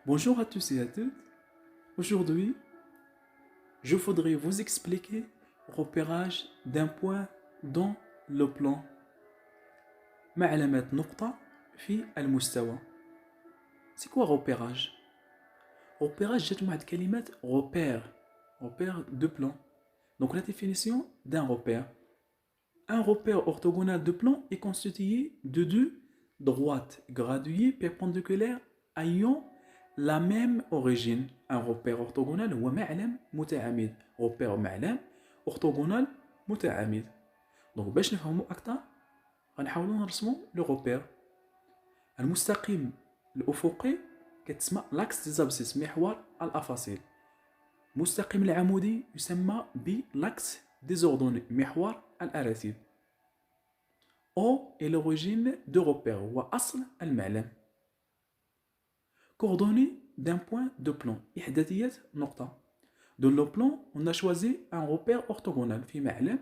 Bonjour à tous et à toutes. Aujourd'hui, je voudrais vous expliquer le repérage d'un point dans le plan. معلمة نقطة في المستوى. C'est quoi repérage? Repérage جات واحد كلمات repère. Repère de plan. Donc la définition d'un repère. Un repère orthogonal de plan est constitué de deux droites graduées perpendiculaires ayant la même origine. Un repère orthogonal هو معلم متعامد. repère معلم orthogonal متعامد. Donc باش نفهموا أكثر غنحاولوا نرسموا لو repère. المستقيم الأفقي كتسمى l'axe des abscisses محور الأفاصيل. المستقيم العمودي يسمى l'axe des ordonnées محور الأراتب. O est l'origine de repère هو أصل المعلم. Coordonnées d'un point de plan إحداثية نقطة. Dans le plan, on a choisi un repère orthogonal في معلم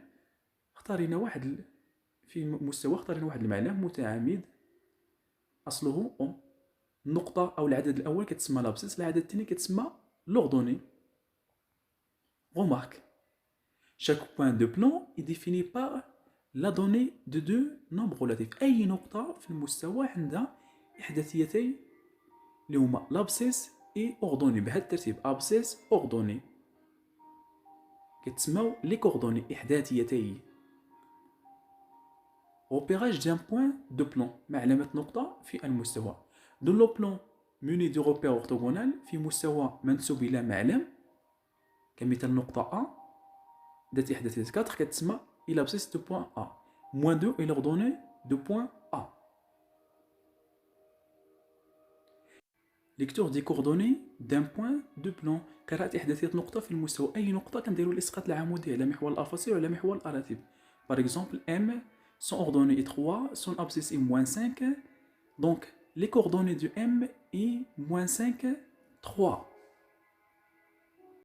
اختارينا واحد في مستوى اختارينا واحد المعلم متعامد أصله O. النقطة أو العدد الأول كتسمى l'abscisse، العدد الثاني كتسمى l'ordonnée. Remarque, chaque point de plan est défini par la donnée de deux nombres relatifs. أي نقطة في المستوى عندها إحداثيتين اللي هما l'abscisse et ordonnée بهذا الترتيب abscisse ordonnée كتسماو لي كوردوني إحداثيتين. repérage d'un point de plan معلمة نقطة في المستوى. Dans le plan muni de repère orthogonal في مستوى منسوب إلى معلم كمثال نقطة A ذات إحداثية 4 كتسمى إلى l'abscisse de point A. moins 2 est l'ordonnée de point A. lecture des coordonnées d'un point de plan. قراءة إحداثية نقطة في المستوى. أي نقطة كنديروا الإسقاط العمودي على محور الأفاصيل وعلى محور الأراتب. Par exemple, M, son ordonnée est 3, son abscisse est moins 5. Donc, les coordonnées du M est moins 5, 3.